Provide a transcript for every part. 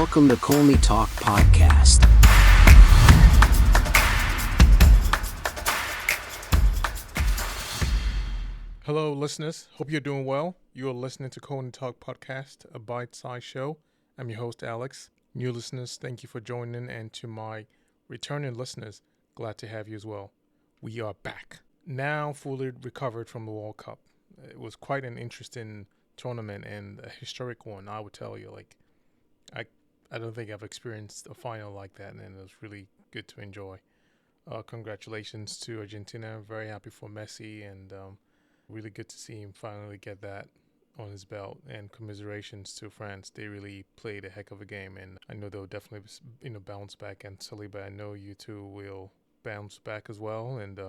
Welcome to Colney Talk Podcast. Hello, listeners. Hope you're doing well. You are listening to Colney Talk Podcast, a byte-size show. I'm your host, Alex. New listeners, thank you for joining, and to my returning listeners, glad to have you as well. We are back. Now fully recovered from the World Cup. It was quite an interesting tournament and a historic one, I would tell you. I don't think I've experienced a final like that, and it was really good to enjoy. Congratulations to Argentina. Very happy for Messi, and really good to see him finally get that on his belt. And commiserations to France. They really played a heck of a game, and I know they'll definitely bounce back. And Saliba, I know you two will bounce back as well, and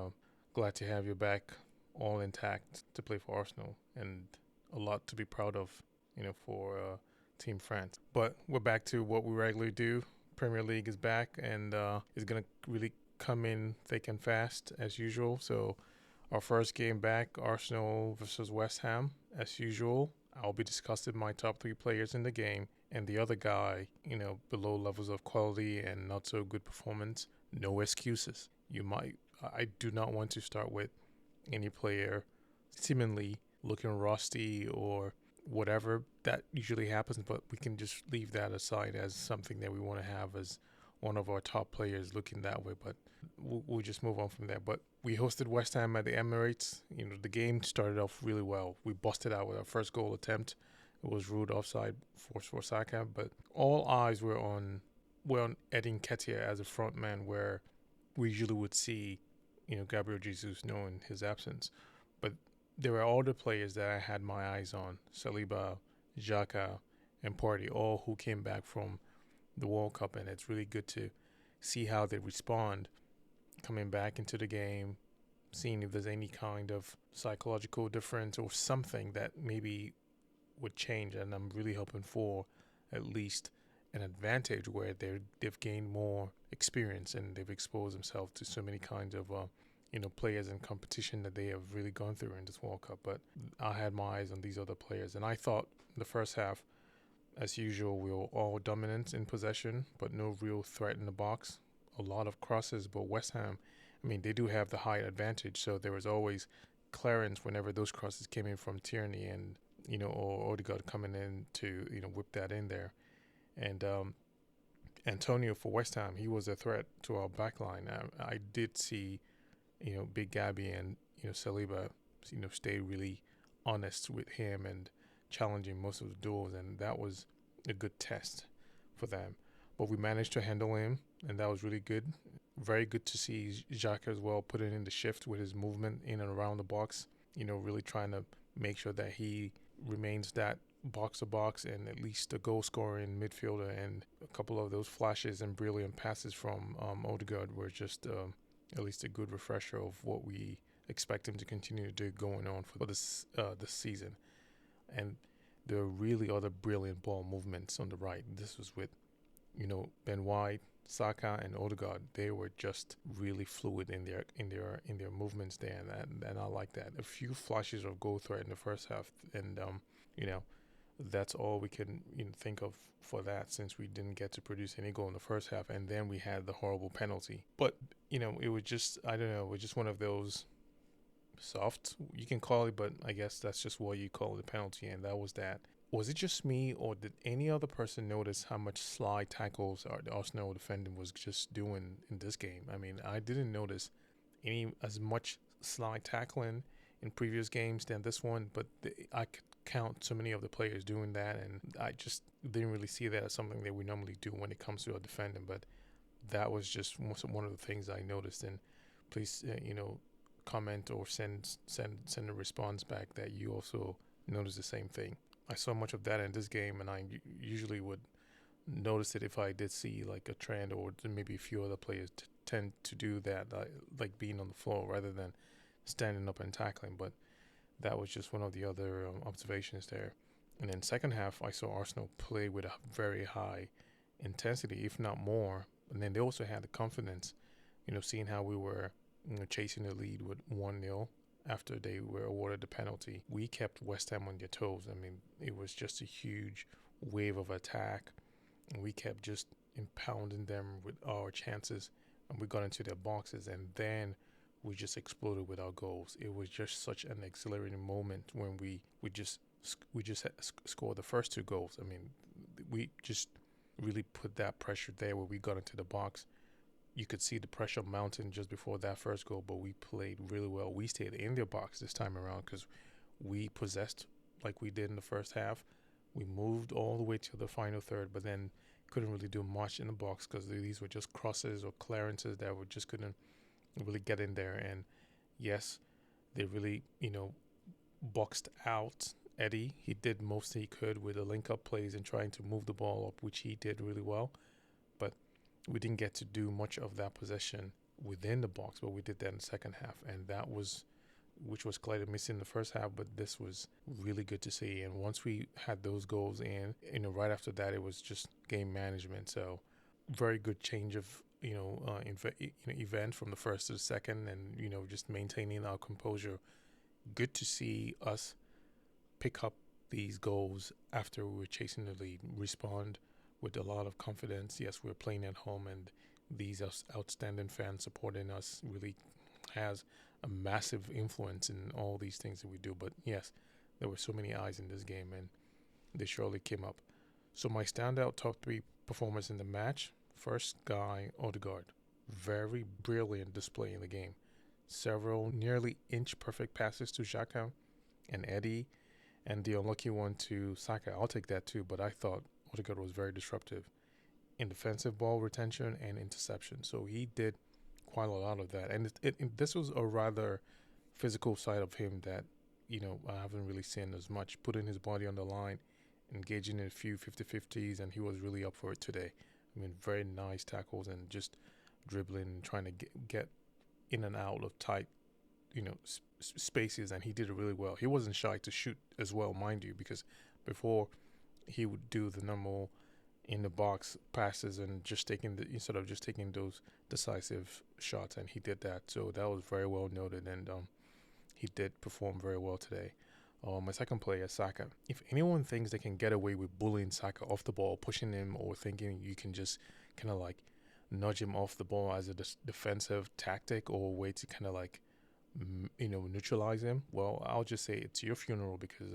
glad to have you back all intact to play for Arsenal, and a lot to be proud of, for Team France. But we're back to what we regularly do. Premier League is back, and is going to really come in thick and fast as usual. So our first game back, Arsenal versus West Ham, as usual. I'll be discussing my top 3 players in the game, and the other guy, below levels of quality and not so good performance. No excuses. I do not want to start with any player seemingly looking rusty or whatever. That usually happens, but we can just leave that aside as something that we want to have as one of our top players looking that way. But we'll just move on from there. But we hosted West Ham at the Emirates. The game started off really well. We busted out with our first goal attempt. It was ruled offside for Saka, but all eyes were on Edin Nketiah as a front man, where we usually would see Gabriel Jesus knowing his absence. But there were all the players that I had my eyes on: Saliba, Xhaka, and Partey, all who came back from the World Cup, and it's really good to see how they respond coming back into the game, seeing if there's any kind of psychological difference or something that maybe would change. And I'm really hoping for at least an advantage where they've gained more experience and they've exposed themselves to so many kinds of players and competition that they have really gone through in this World Cup. But I had my eyes on these other players, and I thought the first half, as usual, we were all dominant in possession, but no real threat in the box. A lot of crosses, but West Ham, they do have the height advantage, so there was always clearance whenever those crosses came in from Tierney and or Odegaard coming in to whip that in there. And Antonio for West Ham, he was a threat to our back line. I did see Big Gabby and Saliba stay really honest with him and challenging most of the duels, and that was a good test for them. But we managed to handle him, and that was really good. Very good to see Xhaka as well putting in the shift with his movement in and around the box, really trying to make sure that he remains that box-to-box and at least a goal-scoring midfielder. And a couple of those flashes and brilliant passes from Odegaard were just at least a good refresher of what we expect him to continue to do going on for this season. And there are really other brilliant ball movements on the right. This was with Ben White, Saka, and Odegaard. They were just really fluid in their movements there, and I like that. A few flashes of goal threat in the first half, and that's all we can think of for that, since we didn't get to produce any goal in the first half, and then we had the horrible penalty. But it was just, I don't know, it was just one of those soft, you can call it, but I guess that's just what you call the penalty, and that was that. Was it just me, or did any other person notice how much slide tackles the Arsenal defending was just doing in this game? I didn't notice as much slide tackling in previous games than this one, but I could count so many of the players doing that, and I just didn't really see that as something that we normally do when it comes to our defending. But that was just one of the things I noticed. And please, comment or send a response back that you also notice the same thing. I saw much of that in this game, and I usually would notice it if I did see like a trend, or maybe a few other players tend to do that, like being on the floor rather than standing up and tackling. But that was just one of the other observations there. And then second half, I saw Arsenal play with a very high intensity, if not more. And then they also had the confidence, seeing how we were chasing the lead with 1-0 after they were awarded the penalty. We kept West Ham on their toes. It was just a huge wave of attack. and we kept just impounding them with our chances, and we got into their boxes, and then we just exploded with our goals. It was just such an exhilarating moment when we just scored the first two goals. I mean, we just really put that pressure there where we got into the box. You could see the pressure mounting just before that first goal, but we played really well. We stayed in their box this time around because we possessed like we did in the first half. We moved all the way to the final third, but then couldn't really do much in the box because these were just crosses or clearances that we just couldn't really get in there. And yes, they really, boxed out Eddie. He did most he could with the link up plays and trying to move the ball up, which he did really well. But we didn't get to do much of that possession within the box, but we did that in the second half. And that was, which was clearly missing in the first half, but this was really good to see. And once we had those goals in, right after that, it was just game management. So very good change of, event from the first to the second, and, just maintaining our composure. Good to see us pick up these goals after we were chasing the lead, respond with a lot of confidence. Yes, we're playing at home, and these outstanding fans supporting us really has a massive influence in all these things that we do. But yes, there were so many eyes in this game, and they surely came up. So my standout top three performers in the match: first guy, Odegaard. Very brilliant display in the game. Several nearly inch perfect passes to Xhaka and Eddie, and the unlucky one to Saka. I'll take that too, but I thought Odegaard was very disruptive in defensive ball retention and interception. So he did quite a lot of that. And this was a rather physical side of him that, I haven't really seen as much. Putting his body on the line, engaging in a few 50-50s, and he was really up for it today. I mean, very nice tackles and just dribbling and trying to get in and out of tight, spaces, and he did it really well. He wasn't shy to shoot as well, mind you, because before he would do the normal in the box passes and just instead of just taking those decisive shots, and he did that. So that was very well noted, and he did perform very well today. My second player, Saka. If anyone thinks they can get away with bullying Saka off the ball, pushing him, or thinking you can just kind of like nudge him off the ball as a defensive tactic or a way to kind of like, neutralize him, well, I'll just say it's your funeral, because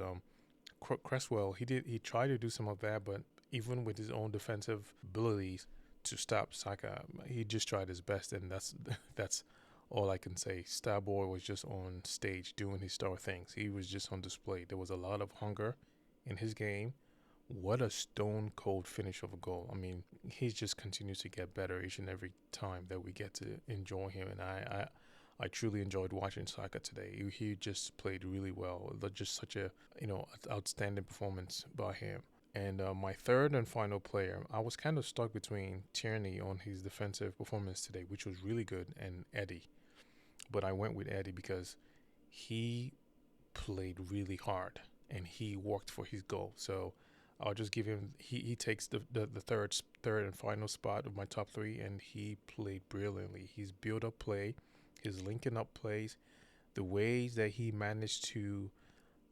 Cresswell, he tried to do some of that, but even with his own defensive abilities to stop Saka, he just tried his best, and that's all I can say. Starboy was just on stage doing his star things. He was just on display. There was a lot of hunger in his game. What a stone cold finish of a goal. I mean, he just continues to get better each and every time that we get to enjoy him, and I truly enjoyed watching Saka today. He just played really well. Just such a outstanding performance by him. And my third and final player, I was kind of stuck between Tierney on his defensive performance today, which was really good, and Eddie. But I went with Eddie because he played really hard and he worked for his goal. So I'll just give him. He takes the third and final spot of my top three, and he played brilliantly. His build up play, his linking up plays, the ways that he managed to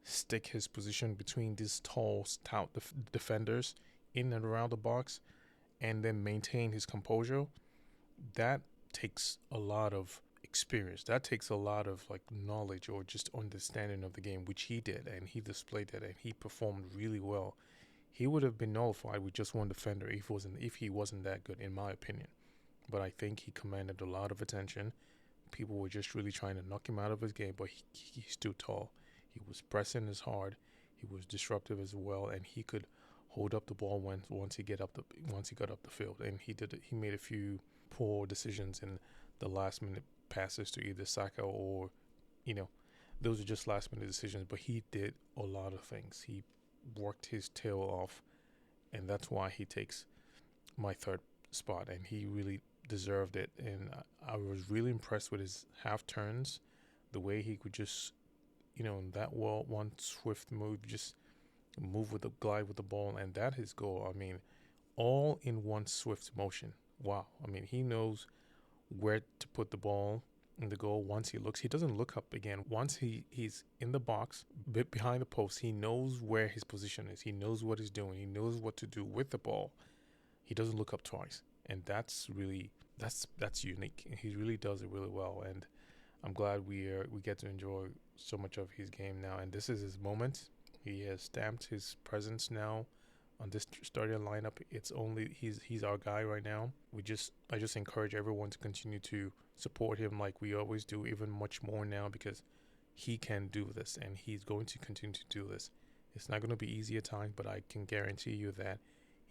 stick his position between these tall, stout defenders in and around the box, and then maintain his composure. That takes a lot of experience. That takes a lot of like knowledge or just understanding of the game, which he did, and he displayed that, and he performed really well. He would have been nullified with just one defender if he wasn't that good, in my opinion. But I think he commanded a lot of attention. People were just really trying to knock him out of his game, but he stood tall. He was pressing as hard. He was disruptive as well, and he could hold up the ball once he got up the field. And he did. He made a few poor decisions in the last minute passes to either Saka or, those are just last minute decisions. But he did a lot of things. He worked his tail off, and that's why he takes my third spot, and he really deserved it. And I was really impressed with his half turns, the way he could just, in that one swift move, just glide with the ball, and that his goal. I mean, all in one swift motion. Wow. I mean, he knows where to put the ball in the goal. Once he doesn't look up again. Once he's in the box, behind the post, he knows where his position is. He knows what he's doing. He knows what to do with the ball. he doesn't look up twice, and that's unique. He really does it really well, and I'm glad we get to enjoy so much of his game now. And this is his moment. He has stamped his presence now on this starting lineup. It's only he's our guy right now. I just encourage everyone to continue to support him like we always do, even much more now, because he can do this and he's going to continue to do this. It's not going to be easy at times, but I can guarantee you that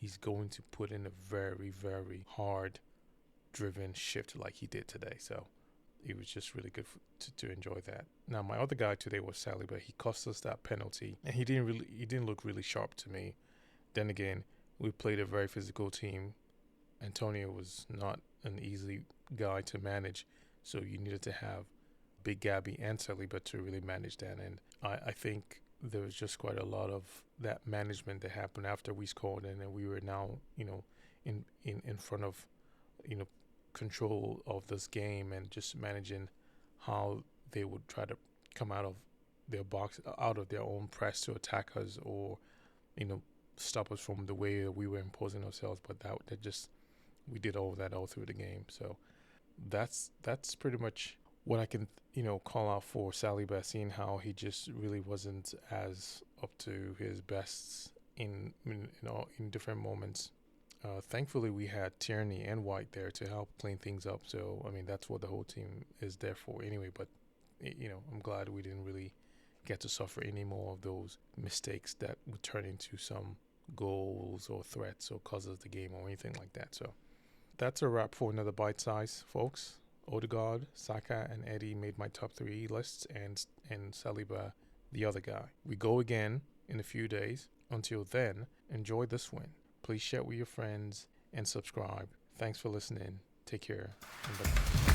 he's going to put in a very, very hard driven shift like he did today. So it was just really good to enjoy that. Now, my other guy today was Saliba. He cost us that penalty, and he didn't look really sharp to me. Then again, we played a very physical team. Antonio was not an easy guy to manage, so you needed to have Big Gabby and Saliba to really manage that. And I think there was just quite a lot of that management that happened after we scored, and then we were now, in front of, control of this game and just managing how they would try to come out of their box, out of their own press to attack us, or stop us from the way that we were imposing ourselves. But that just, we did all of that all through the game. So that's pretty much what I can call out for Saliba, seeing how he just really wasn't as up to his best in different moments. Thankfully, we had Tierney and White there to help clean things up. So, I mean, that's what the whole team is there for anyway. But, I'm glad we didn't really get to suffer any more of those mistakes that would turn into some goals or threats or causes the game or anything like that. So, that's a wrap for another Bite Size, folks. Odegaard, Saka, and Eddie made my top 3 lists, and Saliba, the other guy. We go again in a few days. Until then, enjoy this win. Please share with your friends and subscribe. Thanks for listening. Take care. And bye.